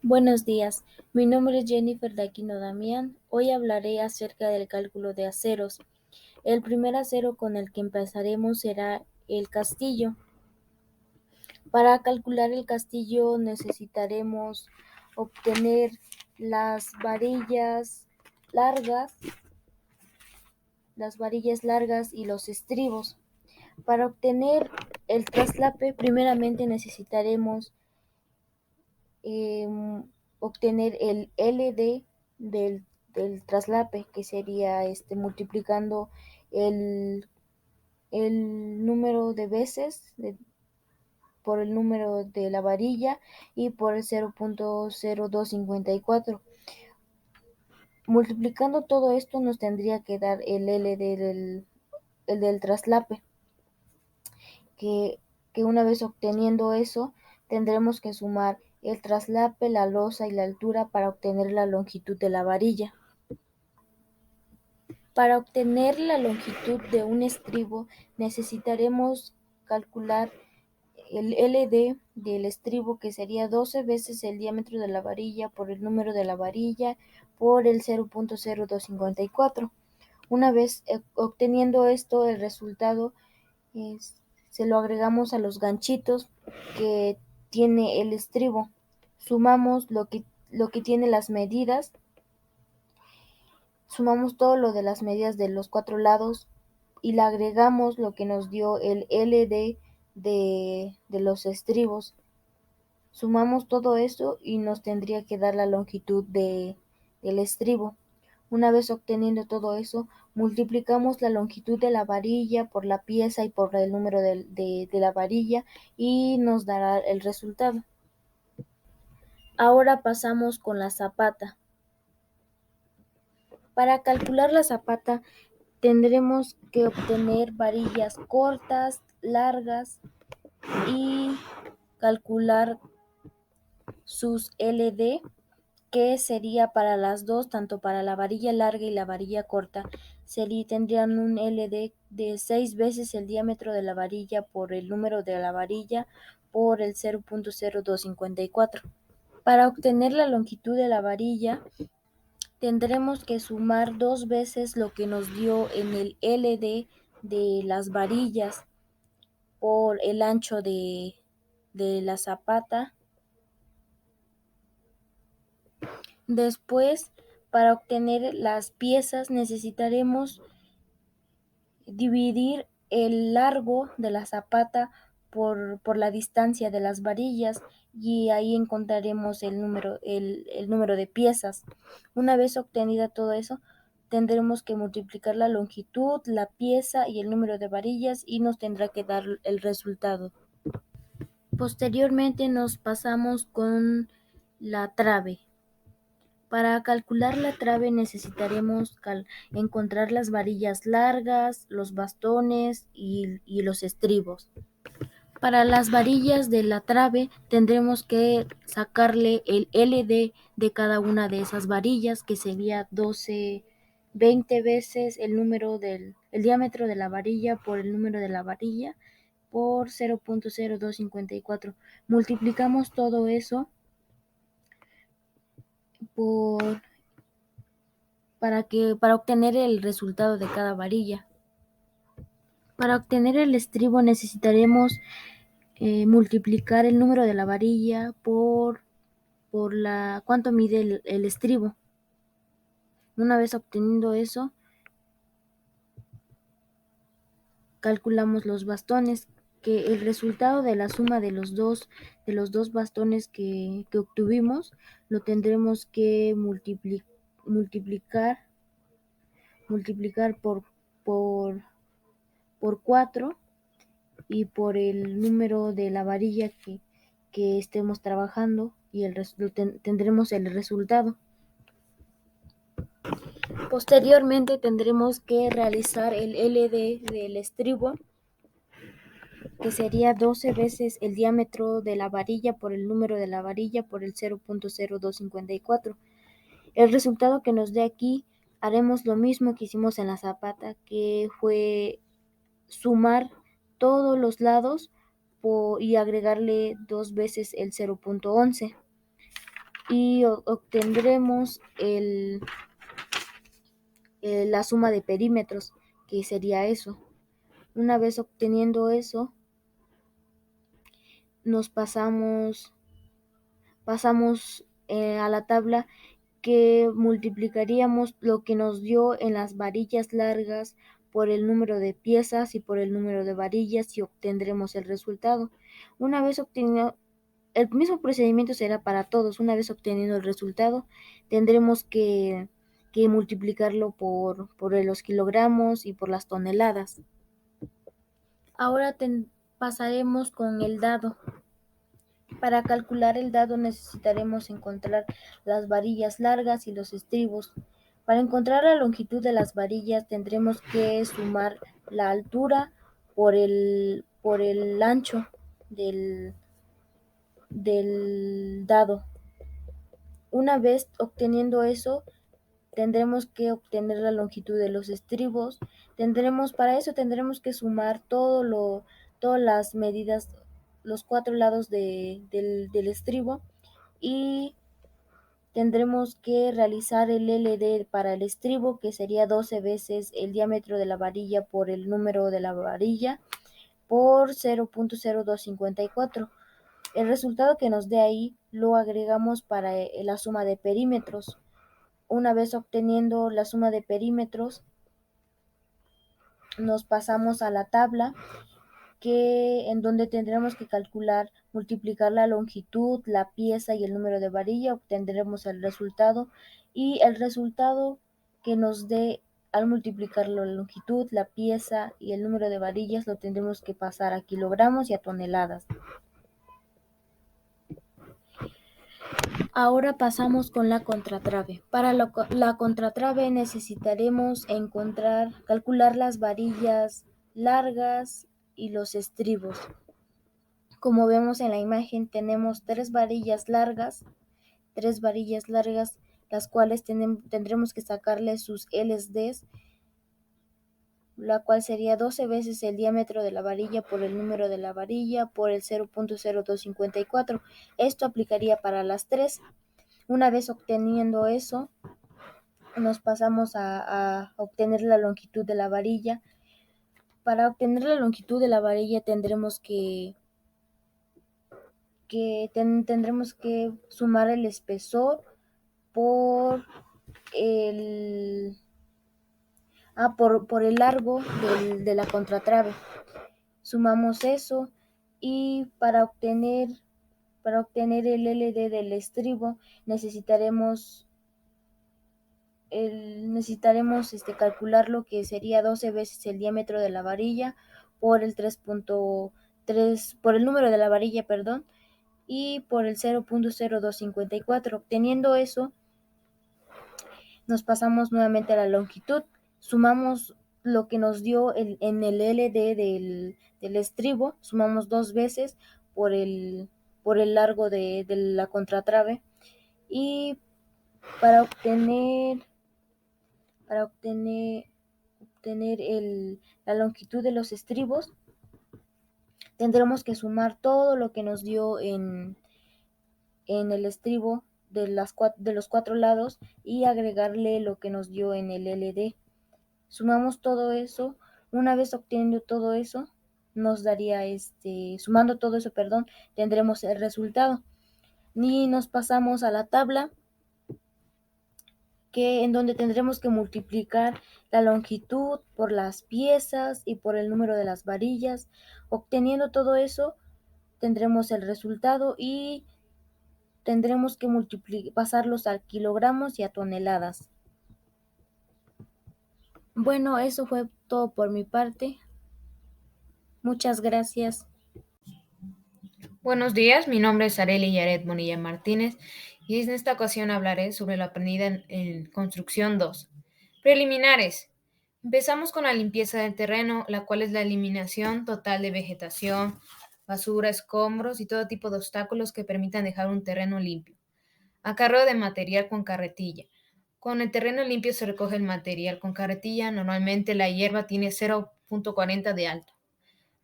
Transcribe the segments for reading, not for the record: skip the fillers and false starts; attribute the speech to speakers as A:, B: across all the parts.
A: Buenos días, mi nombre es Jennifer Daquino Damián. Hoy hablaré acerca del cálculo de aceros. El primer acero con el que empezaremos será el castillo. Para calcular el castillo necesitaremos obtener largas, las varillas largas y los estribos. Para obtener el traslape, primeramente necesitaremos obtener el LD del traslape, que sería multiplicando el, el número de veces por el número de la varilla y por el 0.0254. Multiplicando todo esto nos tendría que dar el LD del traslape, que, que una vez obteniendo eso tendremos que sumar el traslape, la losa y la altura para obtener la longitud de la varilla. Para obtener la longitud de un estribo necesitaremos calcular el LD del estribo, que sería 12 veces el diámetro de la varilla por el número de la varilla por el 0.0254. Una vez obteniendo esto, el resultado se lo agregamos a los ganchitos que tiene el estribo. Sumamos lo que tiene las medidas. Sumamos todo lo de las medidas de los cuatro lados y le agregamos lo que nos dio el LD de los estribos. Sumamos todo esto y nos tendría que dar la longitud del estribo. Una vez obteniendo todo eso, multiplicamos la longitud de la varilla por la pieza y por el número de la varilla y nos dará el resultado. Ahora pasamos con la zapata. Para calcular la zapata tendremos que obtener varillas cortas, largas y calcular sus LD, que sería para las dos, tanto para la varilla larga y la varilla corta, tendrían un LD de 6 veces el diámetro de la varilla por el número de la varilla por el 0.0254. Para obtener la longitud de la varilla, tendremos que sumar 2 veces lo que nos dio en el LD de las varillas por el ancho de la zapata. Después, para obtener las piezas necesitaremos dividir el largo de la zapata por la distancia de las varillas y ahí encontraremos el número de piezas. Una vez obtenida todo eso, tendremos que multiplicar la longitud, la pieza y el número de varillas y nos tendrá que dar el resultado. Posteriormente nos pasamos con la trave. Para calcular la trave necesitaremos encontrar las varillas largas, los bastones y los estribos. Para las varillas de la trave tendremos que sacarle el LD de cada una de esas varillas, que sería 20 veces el diámetro de la varilla por el número de la varilla por 0.0254. Multiplicamos todo eso por para obtener el resultado de cada varilla. Para obtener el estribo necesitaremos multiplicar el número de la varilla por cuánto mide el estribo. Una vez obteniendo eso, calculamos los bastones, que el resultado de la suma de los dos bastones que obtuvimos lo tendremos que multiplicar por por 4 y por el número de la varilla que estemos trabajando y tendremos el resultado. Posteriormente tendremos que realizar el LD del estribo, que sería 12 veces el diámetro de la varilla por el número de la varilla por el 0.0254. El resultado que nos dé aquí, haremos lo mismo que hicimos en la zapata, que fue sumar todos los lados y agregarle 2 veces el 0.11. y obtendremos la suma de perímetros, que sería eso. Una vez obteniendo eso, nos pasamos a la tabla que multiplicaríamos lo que nos dio en las varillas largas por el número de piezas y por el número de varillas y obtendremos el resultado. Una vez obtenido, el mismo procedimiento será para todos. Una vez obtenido el resultado, tendremos que multiplicarlo por los kilogramos y por las toneladas. Ahora pasaremos con el dado. Para calcular el dado necesitaremos encontrar las varillas largas y los estribos. Para encontrar la longitud de las varillas tendremos que sumar la altura por el ancho del dado. Una vez obteniendo eso, tendremos que obtener la longitud de los estribos. Para eso tendremos que sumar todas las medidas, los 4 lados del estribo, y tendremos que realizar el LD para el estribo, que sería 12 veces el diámetro de la varilla por el número de la varilla por 0.0254. El resultado que nos dé ahí lo agregamos para la suma de perímetros. Una vez obteniendo la suma de perímetros, nos pasamos a la tabla en donde tendremos que multiplicar la longitud, la pieza y el número de varilla, obtendremos el resultado, y el resultado que nos dé al multiplicar la longitud, la pieza y el número de varillas lo tendremos que pasar a kilogramos y a toneladas. Ahora pasamos con la contratrave. Para la contratrave necesitaremos calcular las varillas largas y los estribos. Como vemos en la imagen, tenemos tres varillas largas, las cuales tendremos que sacarle sus LSDs, la cual sería 12 veces el diámetro de la varilla por el número de la varilla por el 0.0254. Esto aplicaría para las tres. Una vez obteniendo eso, nos pasamos a obtener la longitud de la varilla. Para obtener la longitud de la varilla tendremos tendremos que sumar el espesor por el por el largo de la contratrave. Sumamos eso, y para obtener el LD del estribo necesitaremos calcular lo que sería 12 veces el diámetro de la varilla por el 3.3 por el número de la varilla, perdón, y por el 0.0254. Obteniendo eso, nos pasamos nuevamente a la longitud, sumamos lo que nos dio en el LD del estribo, sumamos 2 veces por el largo de la contratrave, y para obtener la longitud de los estribos tendremos que sumar todo lo que nos dio en el estribo de los 4 lados y agregarle lo que nos dio en el LD. Sumamos todo eso. Una vez obteniendo todo eso, nos daría sumando todo eso, perdón, tendremos el resultado. Y nos pasamos a la tabla, en donde tendremos que multiplicar la longitud por las piezas y por el número de las varillas. Obteniendo todo eso, tendremos el resultado y tendremos que pasarlos a kilogramos y a toneladas. Bueno, eso fue todo por mi parte. Muchas gracias.
B: Buenos días, mi nombre es Arely Yaret Bonilla Martínez y en esta ocasión hablaré sobre la aprendida en Construcción 2. Preliminares. Empezamos con la limpieza del terreno, la cual es la eliminación total de vegetación, basura, escombros y todo tipo de obstáculos que permitan dejar un terreno limpio. Acarreo de material con carretilla. Con el terreno limpio se recoge el material con carretilla. Normalmente la hierba tiene 0.40 de alto.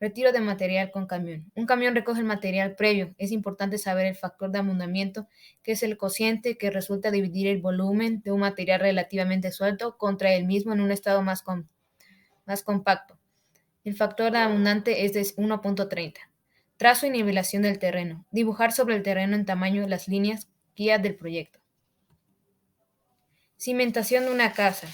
B: Retiro de material con camión. Un camión recoge el material previo. Es importante saber el factor de abundamiento, que es el cociente que resulta dividir el volumen de un material relativamente suelto contra el mismo en un estado más compacto. El factor abundante es de 1.30. Trazo y nivelación del terreno. Dibujar sobre el terreno en tamaño las líneas guías del proyecto. Cimentación de una casa.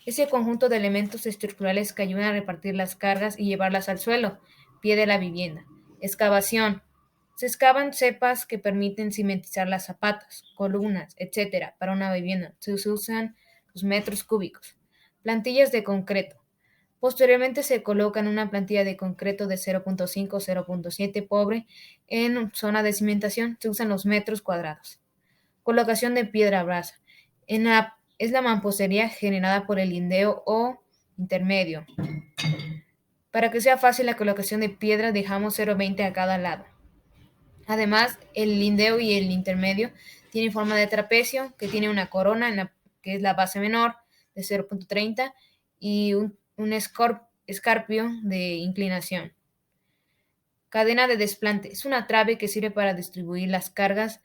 B: Es el conjunto de elementos estructurales que ayudan a repartir las cargas y llevarlas al suelo, pie de la vivienda. Excavación. Se excavan cepas que permiten cimentizar las zapatas, columnas, etc. para una vivienda. Se usan los metros cúbicos. Plantillas de concreto. Posteriormente se colocan una plantilla de concreto de 0.5-0.7 pobre en zona de cimentación. Se usan los metros cuadrados. Colocación de piedra brasa. Es la mampostería generada por el lindeo o intermedio. Para que sea fácil la colocación de piedra, dejamos 0.20 a cada lado. Además, el lindeo y el intermedio tienen forma de trapecio, que tiene una corona, que es la base menor, de 0.30, y un escarpio de inclinación. Cadena de desplante. Es una trave que sirve para distribuir las cargas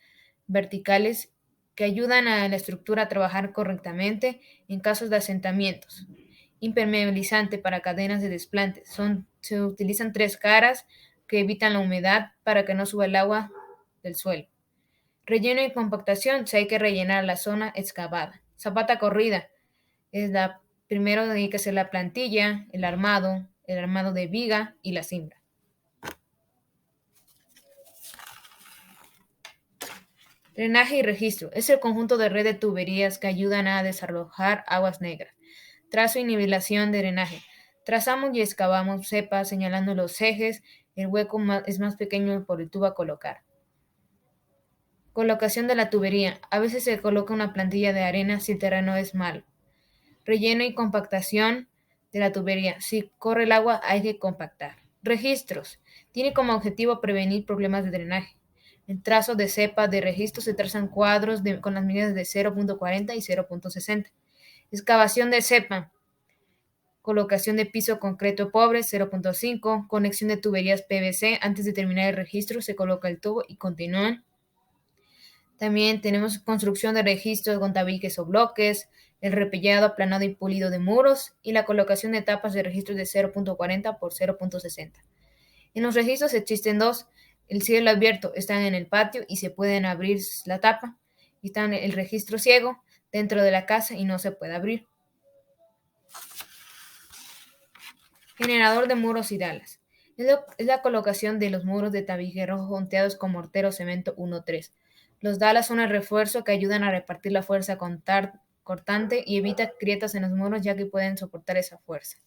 B: verticales que ayudan a la estructura a trabajar correctamente en casos de asentamientos. Impermeabilizante para cadenas de desplante. Se utilizan 3 caras que evitan la humedad para que no suba el agua del suelo. Relleno y compactación. Si hay que rellenar la zona excavada. Zapata corrida. Primero hay que hacer la plantilla, el armado de viga y la cimbra. Drenaje y registro. Es el conjunto de red de tuberías que ayudan a desalojar aguas negras. Trazo y nivelación de drenaje. Trazamos y excavamos cepas señalando los ejes. El hueco es más pequeño por el tubo a colocar. Colocación de la tubería. A veces se coloca una plantilla de arena si el terreno es malo. Relleno y compactación de la tubería. Si corre el agua hay que compactar. Registros. Tiene como objetivo prevenir problemas de drenaje. En trazo de cepa de registro se trazan cuadros con las medidas de 0.40 y 0.60. Excavación de cepa. Colocación de piso concreto pobre 0.5. Conexión de tuberías PVC. Antes de terminar el registro se coloca el tubo y continúan. También tenemos construcción de registros con tabiques o bloques, el repellado, aplanado y pulido de muros y la colocación de tapas de registros de 0.40 por 0.60. En los registros existen 2. El cielo abierto están en el patio y se pueden abrir la tapa. Y está el registro ciego dentro de la casa y no se puede abrir. Generador de muros y dalas. Es la colocación de los muros de tabique rojo junteados con mortero cemento 1-3. Los dalas son el refuerzo que ayudan a repartir la fuerza cortante y evita grietas en los muros ya que pueden soportar esa fuerza.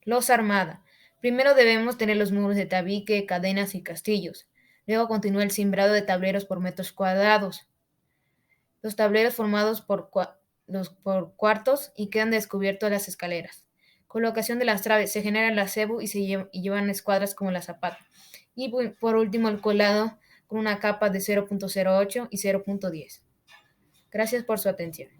B: Losa armada. Primero debemos tener los muros de tabique, cadenas y castillos. Luego continúa el cimbrado de tableros por metros cuadrados. Los tableros formados por cuartos y quedan descubiertos las escaleras. Colocación de las traves. Se genera el acebo y llevan escuadras como la zapata. Y por último el colado con una capa de 0.08 y 0.10. Gracias por su atención.